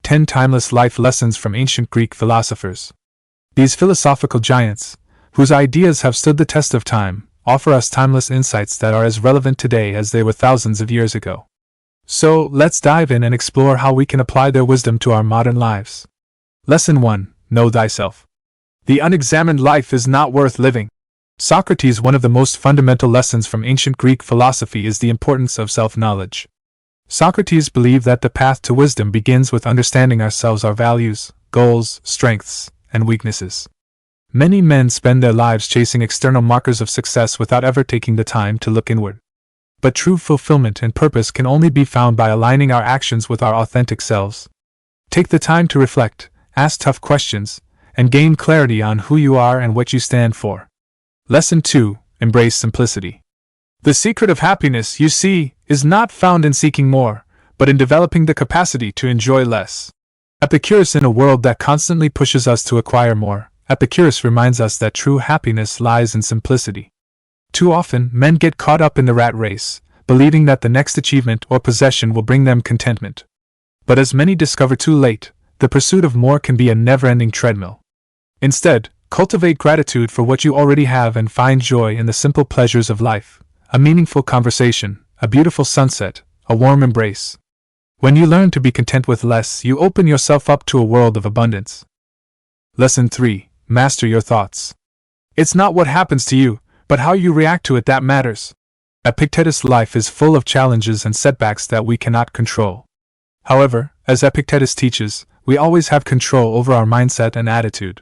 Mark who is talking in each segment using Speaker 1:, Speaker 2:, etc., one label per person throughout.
Speaker 1: 10 Timeless Life Lessons from Ancient Greek Philosophers. These philosophical giants, whose ideas have stood the test of time, offer us timeless insights that are as relevant today as they were thousands of years ago. So, let's dive in and explore how we can apply their wisdom to our modern lives. Lesson 1. Know Thyself. The unexamined life is not worth living. Socrates' one of the most fundamental lessons from ancient Greek philosophy is the importance of self-knowledge. Socrates believed that the path to wisdom begins with understanding ourselves, our values, goals, strengths, and weaknesses. Many men spend their lives chasing external markers of success without ever taking the time to look inward. But true fulfillment and purpose can only be found by aligning our actions with our authentic selves. Take the time to reflect, ask tough questions, and gain clarity on who you are and what you stand for. Lesson 2. Embrace simplicity. The secret of happiness, you see, is not found in seeking more, but in developing the capacity to enjoy less. Epicurus, in a world that constantly pushes us to acquire more, Epicurus reminds us that true happiness lies in simplicity. Too often, men get caught up in the rat race, believing that the next achievement or possession will bring them contentment. But as many discover too late, the pursuit of more can be a never-ending treadmill. Instead, cultivate gratitude for what you already have and find joy in the simple pleasures of life. A meaningful conversation, a beautiful sunset, a warm embrace. When you learn to be content with less, you open yourself up to a world of abundance. Lesson 3. Master your thoughts. It's not what happens to you, but how you react to it that matters. Epictetus' life is full of challenges and setbacks that we cannot control. However, as Epictetus teaches, we always have control over our mindset and attitude.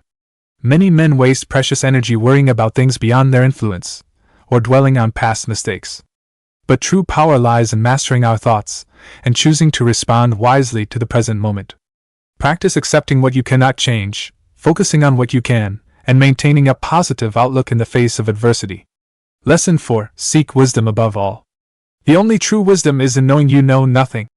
Speaker 1: Many men waste precious energy worrying about things beyond their influence, or dwelling on past mistakes. But true power lies in mastering our thoughts, and choosing to respond wisely to the present moment. Practice accepting what you cannot change, focusing on what you can, and maintaining a positive outlook in the face of adversity. Lesson 4. Seek wisdom above all. The only true wisdom is in knowing you know nothing.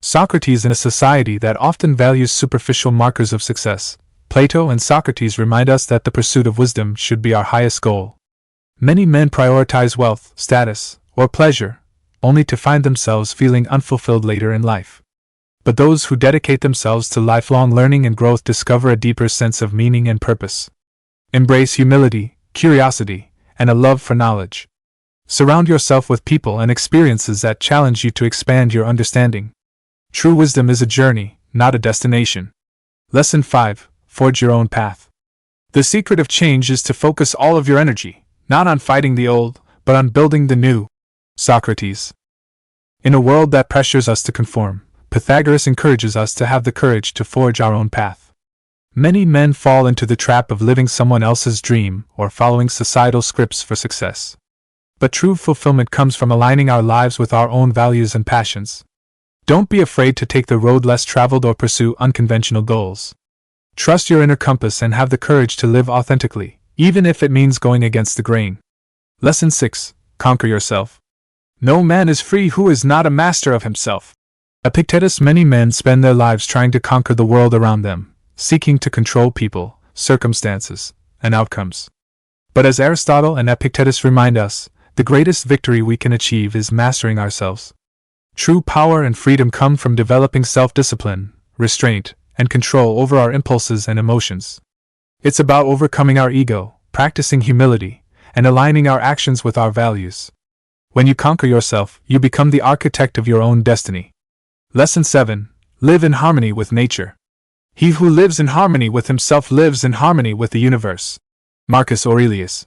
Speaker 1: Socrates, in a society that often values superficial markers of success, Plato and Socrates remind us that the pursuit of wisdom should be our highest goal. Many men prioritize wealth, status, or pleasure, only to find themselves feeling unfulfilled later in life. But those who dedicate themselves to lifelong learning and growth discover a deeper sense of meaning and purpose. Embrace humility, curiosity, and a love for knowledge. Surround yourself with people and experiences that challenge you to expand your understanding. True wisdom is a journey, not a destination. Lesson 5. Forge your own path. The secret of change is to focus all of your energy, not on fighting the old, but on building the new. Socrates. In a world that pressures us to conform, Pythagoras encourages us to have the courage to forge our own path. Many men fall into the trap of living someone else's dream or following societal scripts for success. But true fulfillment comes from aligning our lives with our own values and passions. Don't be afraid to take the road less traveled or pursue unconventional goals. Trust your inner compass and have the courage to live authentically, even if it means going against the grain. Lesson 6. Conquer yourself. No man is free who is not a master of himself. Epictetus. Many men spend their lives trying to conquer the world around them, seeking to control people, circumstances, and outcomes. But as Aristotle and Epictetus remind us, the greatest victory we can achieve is mastering ourselves. True power and freedom come from developing self-discipline, restraint, and control over our impulses and emotions. It's about overcoming our ego, practicing humility, and aligning our actions with our values. When you conquer yourself, you become the architect of your own destiny. Lesson 7. Live in harmony with nature. He who lives in harmony with himself lives in harmony with the universe. Marcus Aurelius.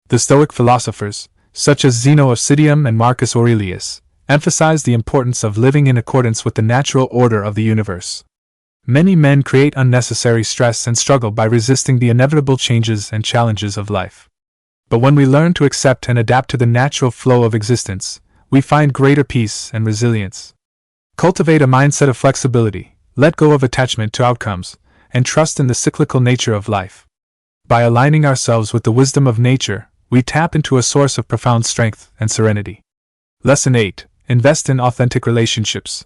Speaker 1: The Stoic philosophers, such as Zeno of Citium and Marcus Aurelius, emphasize the importance of living in accordance with the natural order of the universe. Many men create unnecessary stress and struggle by resisting the inevitable changes and challenges of life. But when we learn to accept and adapt to the natural flow of existence, we find greater peace and resilience. Cultivate a mindset of flexibility, let go of attachment to outcomes, and trust in the cyclical nature of life. By aligning ourselves with the wisdom of nature, we tap into a source of profound strength and serenity. Lesson 8. Invest in authentic relationships.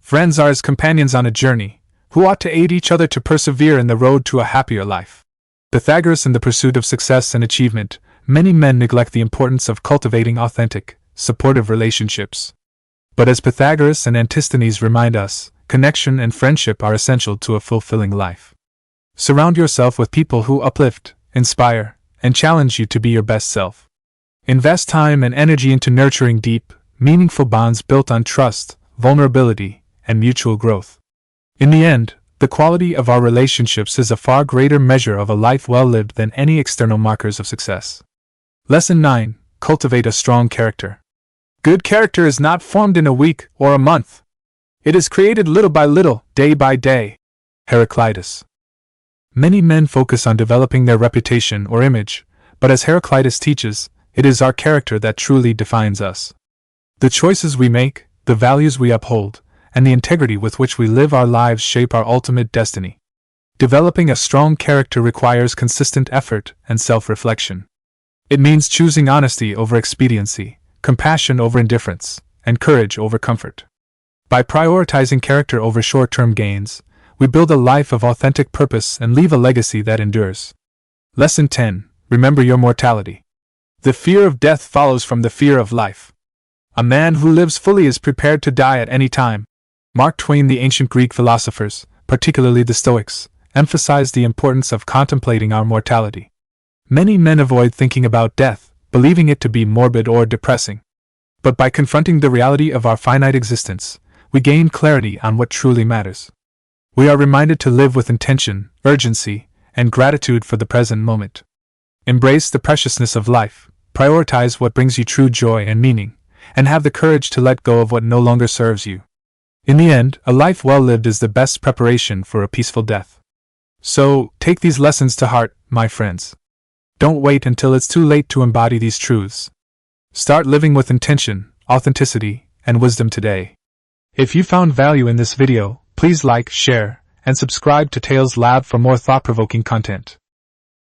Speaker 1: Friends are as companions on a journey, who ought to aid each other to persevere in the road to a happier life. Pythagoras. In the pursuit of success and achievement, many men neglect the importance of cultivating authentic, supportive relationships. But as Pythagoras and Antisthenes remind us, connection, and friendship are essential to a fulfilling life. Surround yourself with people who uplift, inspire, and challenge you to be your best self. Invest time and energy into nurturing deep, meaningful bonds built on trust, vulnerability, and mutual growth. In the end, the quality of our relationships is a far greater measure of a life well lived than any external markers of success. Lesson 9. Cultivate a strong character. Good character is not formed in a week or a month. It is created little by little, day by day. Heraclitus. Many men focus on developing their reputation or image, but as Heraclitus teaches, it is our character that truly defines us. The choices we make, the values we uphold, and the integrity with which we live our lives shape our ultimate destiny. Developing a strong character requires consistent effort and self-reflection. It means choosing honesty over expediency, compassion over indifference, and courage over comfort. By prioritizing character over short-term gains, we build a life of authentic purpose and leave a legacy that endures. Lesson 10. Remember your mortality. The fear of death follows from the fear of life. A man who lives fully is prepared to die at any time. Mark Twain. The ancient Greek philosophers, particularly the Stoics, emphasized the importance of contemplating our mortality. Many men avoid thinking about death, believing it to be morbid or depressing. But by confronting the reality of our finite existence, we gain clarity on what truly matters. We are reminded to live with intention, urgency, and gratitude for the present moment. Embrace the preciousness of life, prioritize what brings you true joy and meaning, and have the courage to let go of what no longer serves you. In the end, a life well lived is the best preparation for a peaceful death. So, take these lessons to heart, my friends. Don't wait until it's too late to embody these truths. Start living with intention, authenticity, and wisdom today. If you found value in this video, please like, share, and subscribe to Tales Lab for more thought-provoking content.